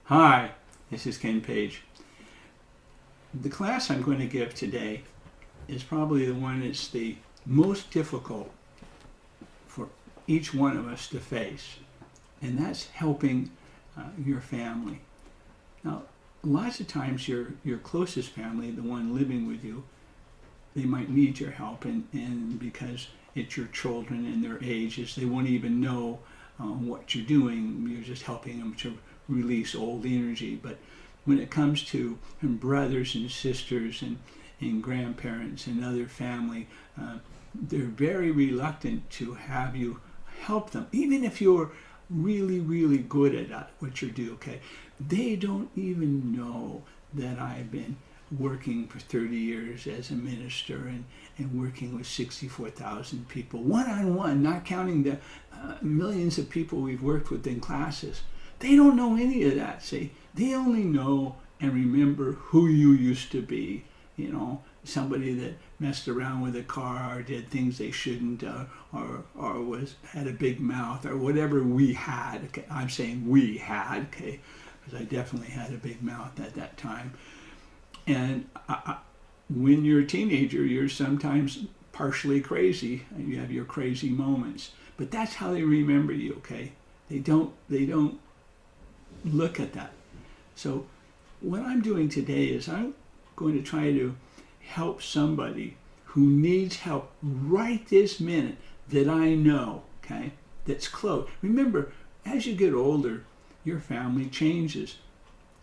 Hi, this is Ken Page. The class I'm going to give today is probably the one that's the most difficult for each one of us to face, and that's helping your family. Now, lots of times your closest family, the one living with you, they might need your help, and because it's your children and their ages, they won't even know what you're doing. You're just helping them to release old energy. But when it comes to brothers and sisters and grandparents and other family, they're very reluctant to have you help them, even if you're really, really good at what you do, okay? They don't even know that I've been working for 30 years as a minister and working with 64,000 people, one-on-one, not counting the millions of people we've worked with in classes. They don't know any of that, see? They only know and remember who you used to be, you know, somebody that messed around with a car or did things they shouldn't, or had a big mouth or whatever we had. Okay? I'm saying we had, okay, because I definitely had a big mouth at that time. And when you're a teenager, you're sometimes partially crazy, and you have your crazy moments. But that's how they remember you, okay? They don't look at that. So what I'm doing today is I'm going to try to help somebody who needs help right this minute that I know, okay, that's close. Remember, as you get older, your family changes.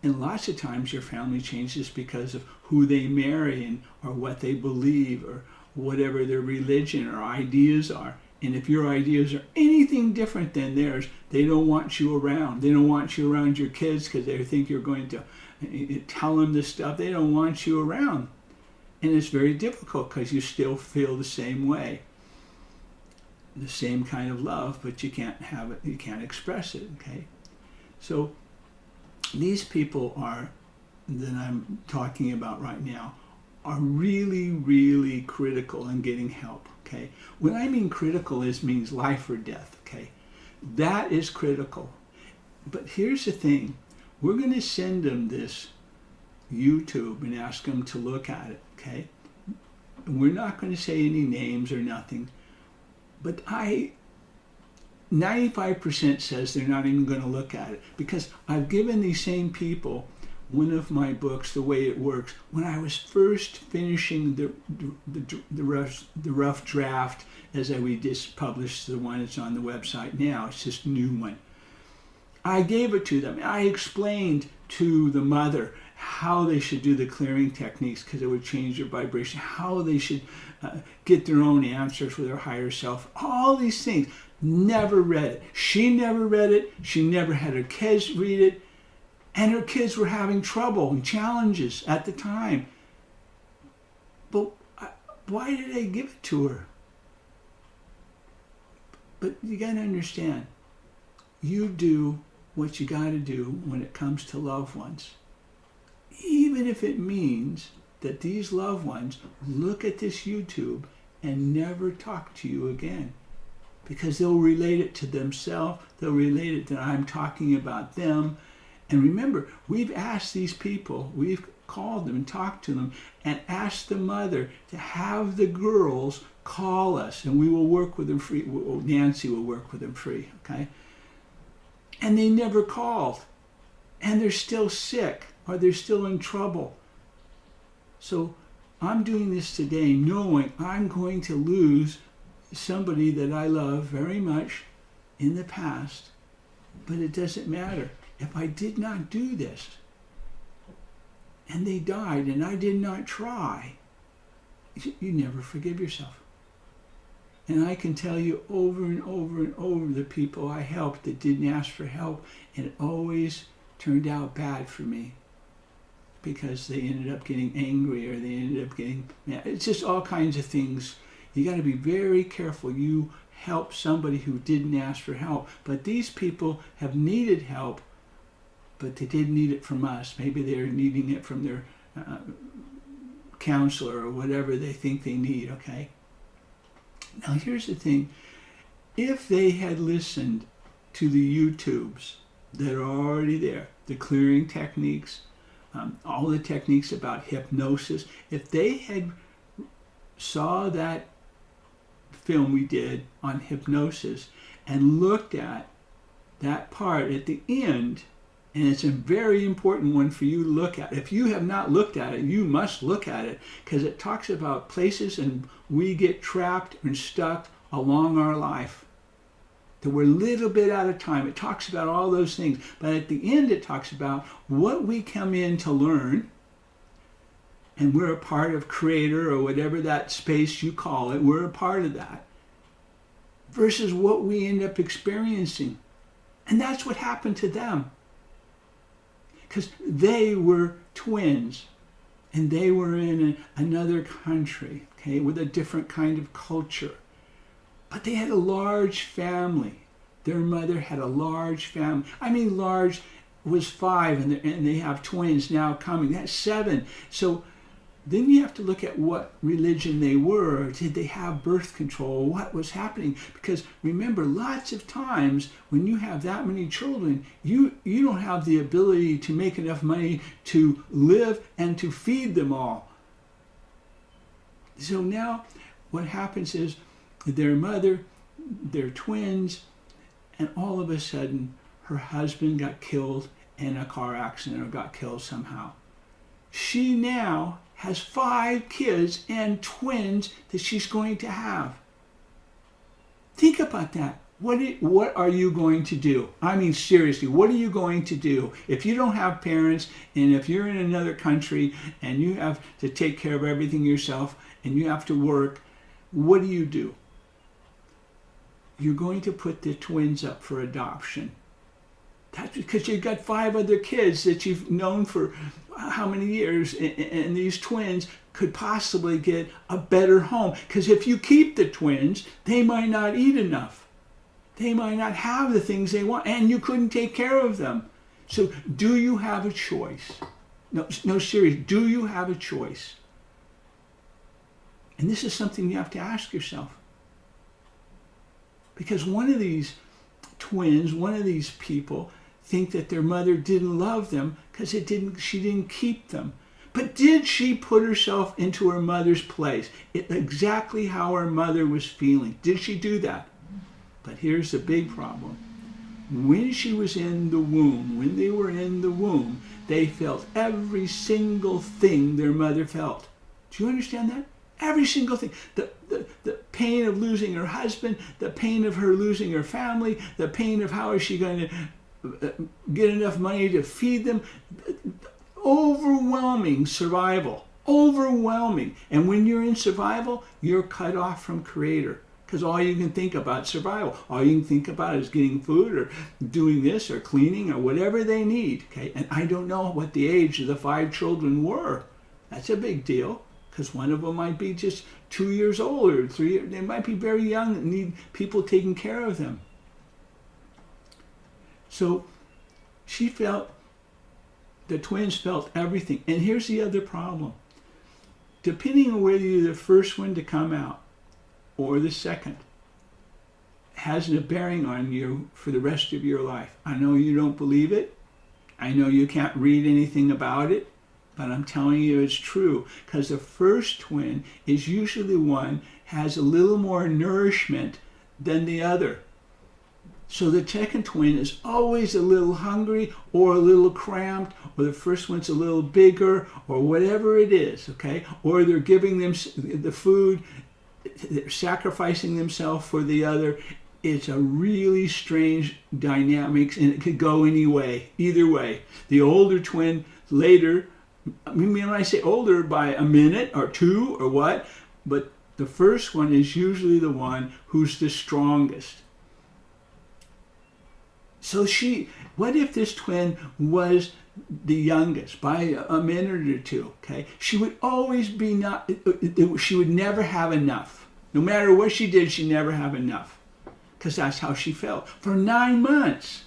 And lots of times your family changes because of who they marry or what they believe or whatever their religion or ideas are. And if your ideas are anything different than theirs, they don't want you around. They don't want you around your kids because they think you're going to tell them this stuff. They don't want you around. And it's very difficult because you still feel the same way. The same kind of love, but you can't have it, you can't express it, okay? So these people that I'm talking about right now are really, really critical in getting help, okay? When I mean critical, it means life or death, okay? That is critical. But here's the thing. We're going to send them this YouTube and ask them to look at it, okay? We're not going to say any names or nothing, but 95% says they're not even going to look at it because I've given these same people one of my books, The Way It Works, when I was first finishing the rough draft, as we just published the one that's on the website now. It's just a new one. I gave it to them. I explained to the mother how they should do the clearing techniques because it would change their vibration, how they should get their own answers with their higher self, all these things. Never read it. She never read it. She never had her kids read it. And her kids were having trouble and challenges at the time. But why did I give it to her? But you got to understand, you do what you got to do when it comes to loved ones. Even if it means that these loved ones look at this YouTube and never talk to you again. Because they'll relate it to themselves, they'll relate it that I'm talking about them. And remember, we've asked these people, we've called them and talked to them and asked the mother to have the girls call us and we will work with them free. Nancy will work with them free, okay? And they never called. And they're still sick or they're still in trouble. So I'm doing this today knowing I'm going to lose somebody that I love very much in the past, but it doesn't matter. If I did not do this and they died and I did not try, you never forgive yourself. And I can tell you over and over and over the people I helped that didn't ask for help, and it always turned out bad for me because they ended up getting angry or they ended up getting mad. It's just all kinds of things. You got to be very careful. You help somebody who didn't ask for help. But these people have needed help, but they didn't need it from us. Maybe they're needing it from their counselor or whatever they think they need, okay? Now here's the thing. If they had listened to the YouTubes that are already there. The clearing techniques, all the techniques about hypnosis. If they had saw that film we did on hypnosis and looked at that part at the end, and it's a very important one for you to look at. If you have not looked at it, you must look at it, because it talks about places and we get trapped and stuck along our life, that we're a little bit out of time. It talks about all those things, but at the end it talks about what we come in to learn, and we're a part of Creator or whatever that space you call it. We're a part of that, versus what we end up experiencing. And that's what happened to them, because they were twins and they were in another country, okay, with a different kind of culture. But they had a large family. Their mother had a large family. I mean, large was 5, and they have twins now coming. That's 7. So then you have to look at what religion they were. Or did they have birth control? What was happening? Because remember, lots of times when you have that many children, you don't have the ability to make enough money to live and to feed them all. So now what happens is their mother, they're twins, and all of a sudden her husband got killed in a car accident or got killed somehow. She now has 5 kids and twins that she's going to have. Think about that. What are you going to do? I mean, seriously, what are you going to do if you don't have parents, and if you're in another country and you have to take care of everything yourself and you have to work? What do? You're going to put the twins up for adoption. That's because you've got 5 other kids that you've known for how many years, and these twins could possibly get a better home. Because if you keep the twins, they might not eat enough. They might not have the things they want, and you couldn't take care of them. So do you have a choice? No, seriously, do you have a choice? And this is something you have to ask yourself. Because one of these twins, one of these people, think that their mother didn't love them because she didn't keep them. But did she put herself into her mother's place? Exactly how her mother was feeling. Did she do that? But here's the big problem. When she was in the womb, when they were in the womb, they felt every single thing their mother felt. Do you understand that? Every single thing. The pain of losing her husband, the pain of her losing her family, the pain of how is she going to get enough money to feed them. Overwhelming survival. Overwhelming. And when you're in survival, you're cut off from Creator. Because all you can think about is survival. All you can think about is getting food or doing this or cleaning or whatever they need. Okay? And I don't know what the age of the 5 children were. That's a big deal. Because one of them might be just 2 years old or 3 years. They might be very young and need people taking care of them. So she felt, the twins felt everything. And here's the other problem. Depending on whether you're the first one to come out or the second, has a bearing on you for the rest of your life. I know you don't believe it. I know you can't read anything about it. But I'm telling you it's true, because the first twin is usually one has a little more nourishment than the other. So the second twin is always a little hungry or a little cramped, or the first one's a little bigger, or whatever it is, okay? Or they're giving them the food, they're sacrificing themselves for the other. It's a really strange dynamics, and it could go either way. The older twin later, I mean, when I say older, by a minute or 2 or what, but the first one is usually the one who's the strongest. So what if this twin was the youngest by a minute or 2, okay? She would always be she would never have enough. No matter what she did, she'd never have enough. Because that's how she felt. For 9 months.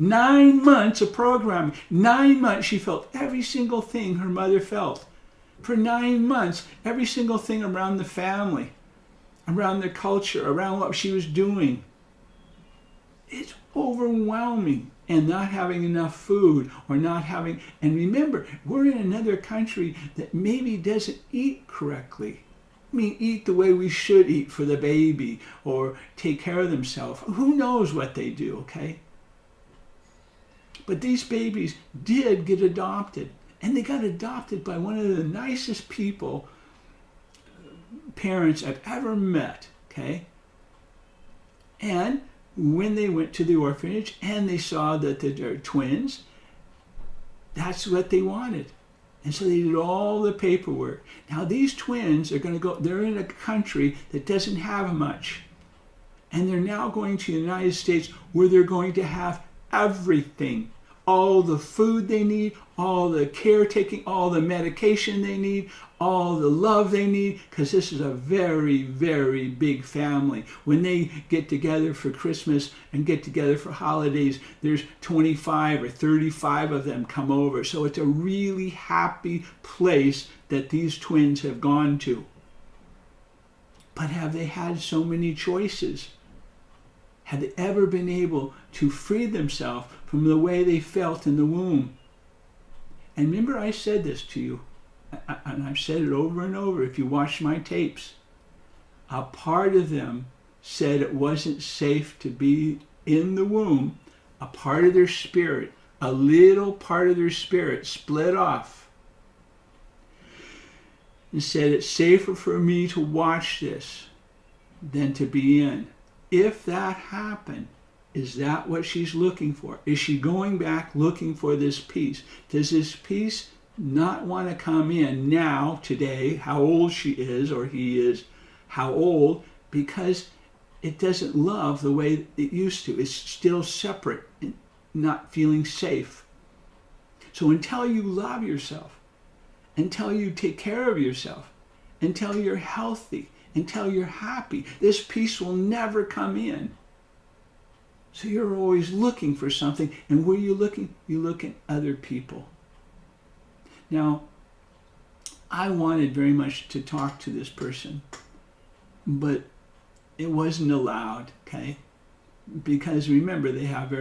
9 months of programming. 9 months she felt every single thing her mother felt. For 9 months, every single thing around the family, around the culture, around what she was doing. It's overwhelming. and not having enough food, or not having, and remember, we're in another country that maybe doesn't eat correctly. I mean, eat the way we should eat for the baby, or take care of themselves. Who knows what they do, okay? But these babies did get adopted, and they got adopted by one of the nicest parents I've ever met, okay? And when they went to the orphanage and they saw that they're twins, that's what they wanted. And so they did all the paperwork. Now these twins are going to go, they're in a country that doesn't have much. And they're now going to the United States where they're going to have everything. All the food they need, all the caretaking, all the medication they need, all the love they need, because this is a very, very big family. When they get together for Christmas and get together for holidays, there's 25 or 35 of them come over. So it's a really happy place that these twins have gone to. But have they had so many choices? Have they ever been able to free themselves from the way they felt in the womb? And remember, I said this to you, and I've said it over and over if you watch my tapes. A part of them said it wasn't safe to be in the womb. A part of their spirit, a little part of their spirit split off and said, it's safer for me to watch this than to be in. If that happened, is that what she's looking for? Is she going back looking for this peace? Does this peace not want to come in now, today, how old she is or he is, how old, because it doesn't love the way it used to. It's still separate, and not feeling safe. So until you love yourself, until you take care of yourself, until you're healthy, until you're happy, this peace will never come in. So you're always looking for something, and where you looking? You look at other people. Now, I wanted very much to talk to this person, but it wasn't allowed, okay? Because remember, they have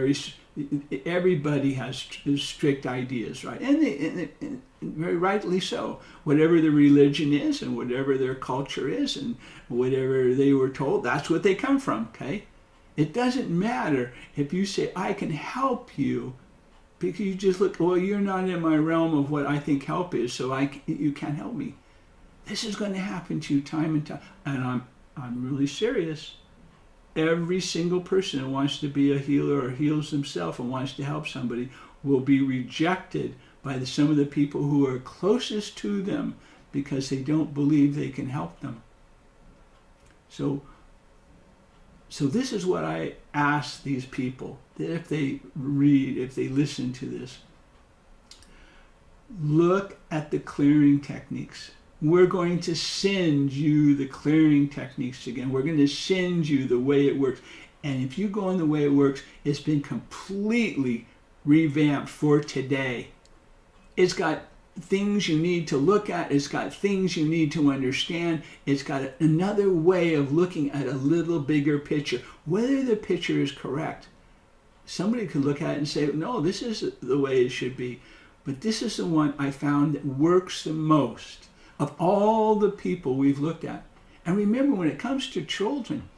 everybody has strict ideas, right? And very rightly so. Whatever their religion is and whatever their culture is and whatever they were told, that's what they come from, okay? It doesn't matter if you say, I can help you, because you just look, well, you're not in my realm of what I think help is, so you can't help me. This is going to happen to you time and time. And I'm really serious. Every single person who wants to be a healer or heals himself and wants to help somebody will be rejected by some of the people who are closest to them because they don't believe they can help them. So this is what I ask these people, that if they listen to this, look at the clearing techniques. We're going to send you the clearing techniques again. We're going to send you the way it works. And if you go in the way it works, it's been completely revamped for today. It's got things you need to look at. It's got things you need to understand. It's got another way of looking at a little bigger picture. Whether the picture is correct, somebody could look at it and say, no, this is the way it should be. But this is the one I found that works the most of all the people we've looked at. And remember, when it comes to children,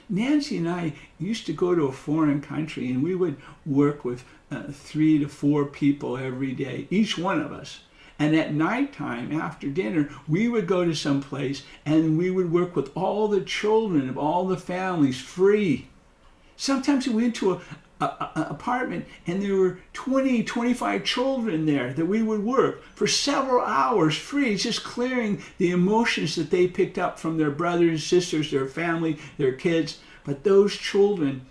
Nancy and I used to go to a foreign country and we would work with 3 to 4 people every day, each one of us. And at nighttime, after dinner, we would go to some place and we would work with all the children of all the families free. Sometimes we went to an apartment and there were 20, 25 children there that we would work for several hours free, just clearing the emotions that they picked up from their brothers, sisters, their family, their kids. But those children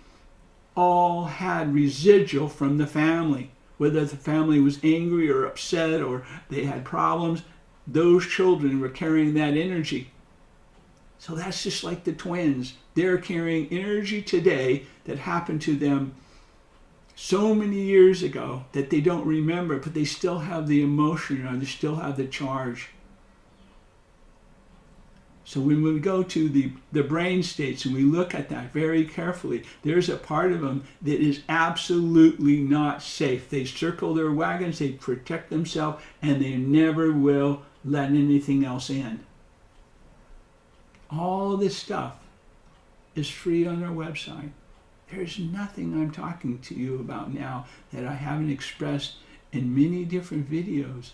all had residual from the family. Whether the family was angry or upset or they had problems, those children were carrying that energy. So that's just like the twins. They're carrying energy today that happened to them so many years ago that they don't remember, but they still have the emotion or they still have the charge. So when we go to the brain states and we look at that very carefully, there's a part of them that is absolutely not safe. They circle their wagons, they protect themselves, and they never will let anything else in. All this stuff is free on our website. There's nothing I'm talking to you about now that I haven't expressed in many different videos.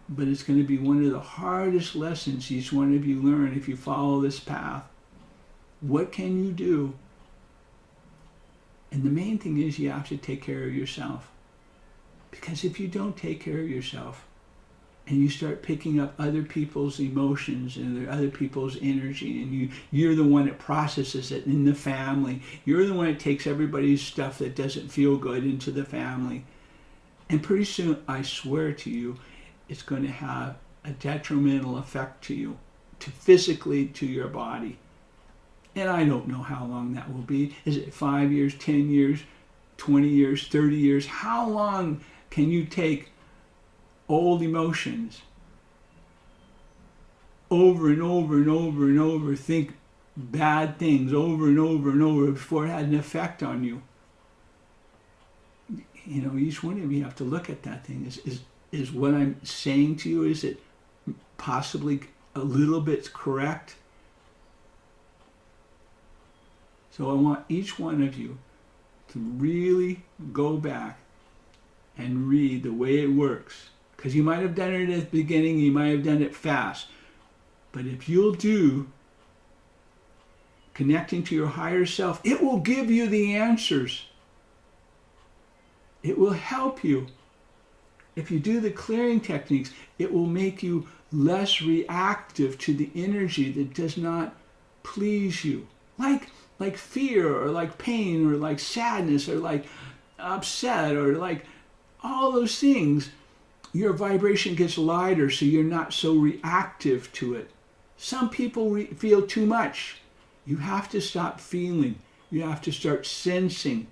But it's going to be one of the hardest lessons each one of you learn if you follow this path. What can you do? And the main thing is you have to take care of yourself. Because if you don't take care of yourself, and you start picking up other people's emotions and other people's energy, and you're the one that processes it in the family. You're the one that takes everybody's stuff that doesn't feel good into the family. And pretty soon, I swear to you, it's going to have a detrimental effect to you, physically to your body. And I don't know how long that will be. Is it 5 years, 10 years, 20 years, 30 years? How long can you take old emotions over and over and over and over, think bad things over and over and over before it had an effect on you? You know, each one of you have to look at that thing. Is what I'm saying to you, is it possibly a little bit correct? So I want each one of you to really go back and read the way it works. Because you might have done it at the beginning, you might have done it fast. But if you'll do connecting to your higher self, it will give you the answers. It will help you. If you do the clearing techniques, it will make you less reactive to the energy that does not please you. Like fear, or like pain, or like sadness, or like upset, or like all those things. Your vibration gets lighter, so you're not so reactive to it. Some people feel too much. You have to stop feeling. You have to start sensing.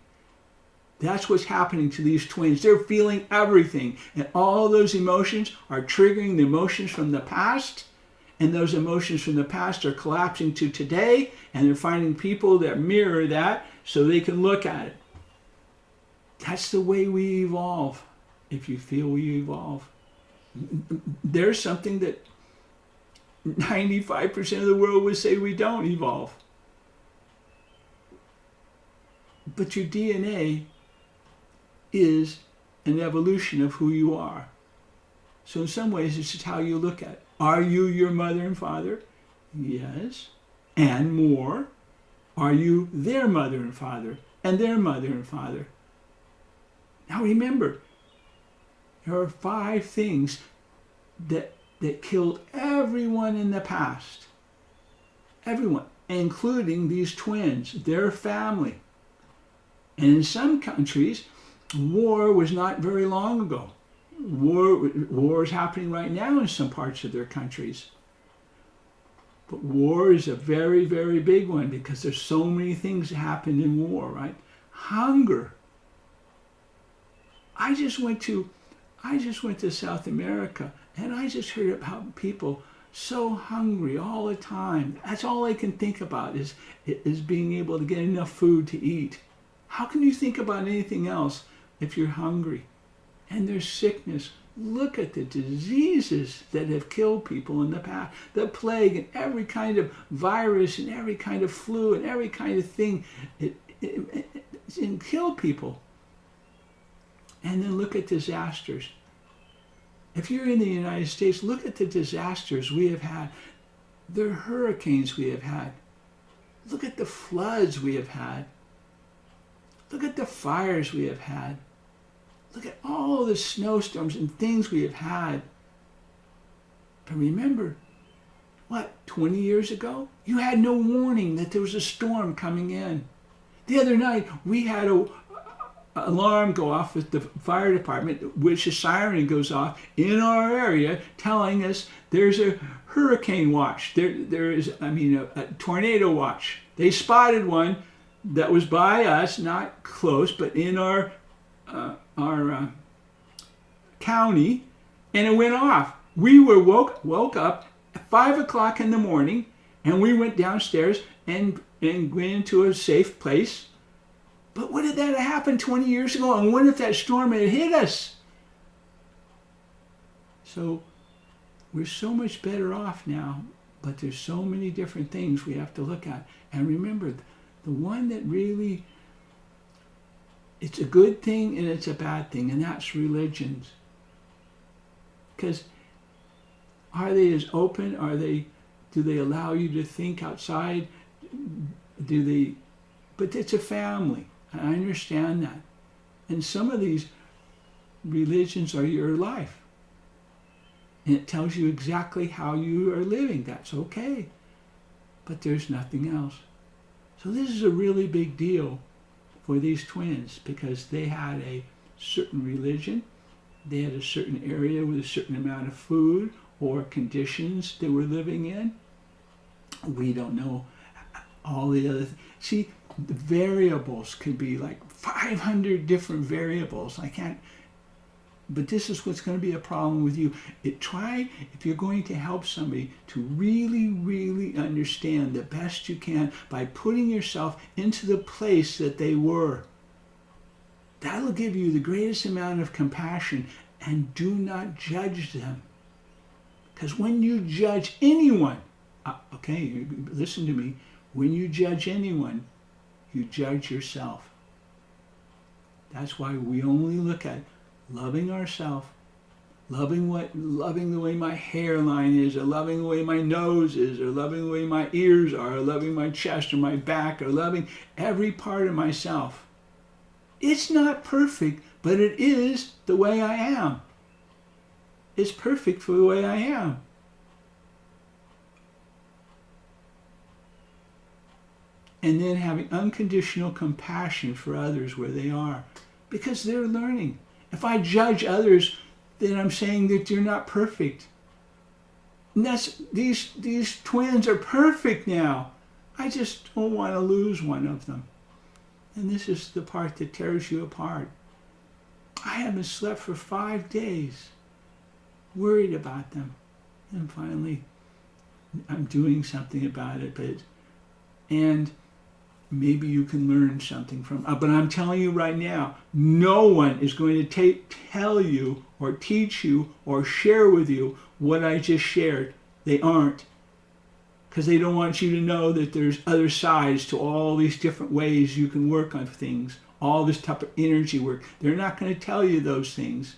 That's what's happening to these twins. They're feeling everything. And all those emotions are triggering the emotions from the past. And those emotions from the past are collapsing to today. And they're finding people that mirror that so they can look at it. That's the way we evolve. If you feel we evolve. There's something that 95% of the world would say we don't evolve. But your DNA is an evolution of who you are. So in some ways, it's just how you look at it. Are you your mother and father? Yes. And more. Are you their mother and father? And their mother and father? Now remember, there are 5 things that killed everyone in the past. Everyone, including these twins, their family. And in some countries, war was not very long ago. War is happening right now in some parts of their countries. But war is a very, very big one because there's so many things that happen in war, right? Hunger. I just went to South America, and I just heard about people so hungry all the time. That's all I can think about is being able to get enough food to eat. How can you think about anything else if you're hungry? And there's sickness. Look at the diseases that have killed people in the past. The plague and every kind of virus and every kind of flu and every kind of thing. It killed people. And then look at disasters. If you're in the United States, look at the disasters we have had. The hurricanes we have had. Look at the floods we have had. Look at the fires we have had. Look at all the snowstorms and things we have had. But remember, 20 years ago? You had no warning that there was a storm coming in. The other night, we had an alarm go off with the fire department, which a siren goes off in our area telling us there's a hurricane watch. There is a tornado watch. They spotted one that was by us, not close, but in our county, and it went off. We were woke up at 5 o'clock in the morning, and we went downstairs and went into a safe place. But what if that had happened 20 years ago? And what if that storm had hit us? So we're so much better off now, but there's so many different things we have to look at. And remember, the one that really, it's a good thing and it's a bad thing, and that's religions. Because are they as open? Do they allow you to think outside? But it's a family. I understand that. And some of these religions are your life. And it tells you exactly how you are living. That's okay. But there's nothing else. So this is a really big deal for these twins, because they had a certain religion. They had a certain area with a certain amount of food or conditions they were living in. We don't know all the other See, the variables could be like 500 different variables. But this is what's going to be a problem with you. If you're going to help somebody, to really, really understand the best you can by putting yourself into the place that they were. That'll give you the greatest amount of compassion, and do not judge them. Because when you judge anyone, okay, listen to me, when you judge anyone, you judge yourself. That's why we only look at loving ourselves, loving the way my hairline is, or loving the way my nose is, or loving the way my ears are, or loving my chest or my back, or loving every part of myself. It's not perfect, but it is the way I am. It's perfect for the way I am. And then having unconditional compassion for others where they are, because they're learning. If I judge others, then I'm saying that they're not perfect. And these twins are perfect now. I just don't want to lose one of them. And this is the part that tears you apart. I haven't slept for 5 days, worried about them. And finally, I'm doing something about it. And maybe you can learn something from it. But I'm telling you right now, no one is going to tell you or teach you or share with you what I just shared. They aren't. Because they don't want you to know that there's other sides to all these different ways you can work on things, all this type of energy work. They're not going to tell you those things.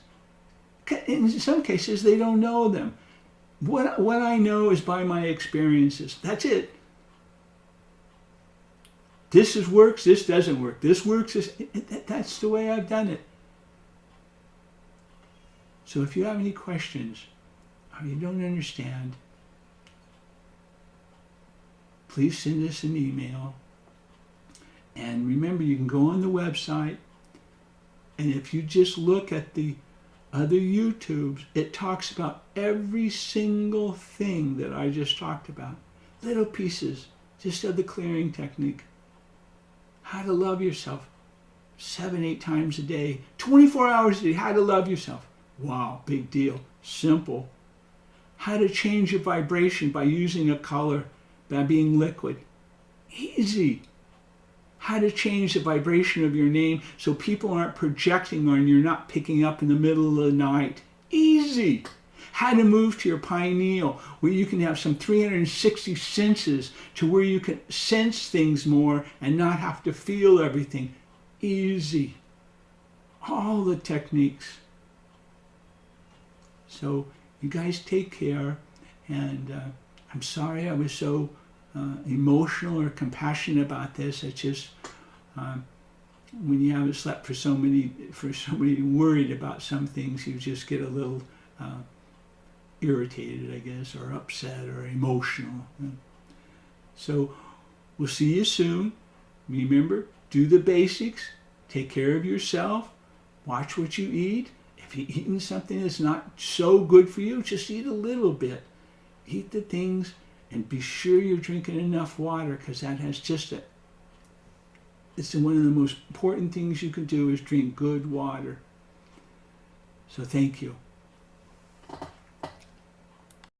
In some cases, they don't know them. What I know is by my experiences. That's it. This works, this doesn't work. This works, that's the way I've done it. So if you have any questions or you don't understand, please send us an email. And remember, you can go on the website, and if you just look at the other YouTubes, it talks about every single thing that I just talked about. Little pieces, just of the clearing technique. How to love yourself 7-8 times a day, 24 hours a day. How to love yourself. Wow, big deal. Simple. How to change your vibration by using a color, by being liquid. Easy. How to change the vibration of your name so people aren't projecting on you, you're not picking up in the middle of the night. Easy. How to move to your pineal, where you can have some 360 senses, to where you can sense things more and not have to feel everything. Easy. All the techniques. So you guys take care, and I'm sorry I was so emotional or compassionate about this. It's just when you haven't slept for so many, worried about some things, you just get a little irritated, I guess, or upset or emotional. So we'll see you soon. Remember, do the basics. Take care of yourself. Watch what you eat. If you're eating something that's not so good for you, just eat a little bit. Eat the things, and be sure you're drinking enough water, because that has it's one of the most important things you can do is drink good water. So thank you.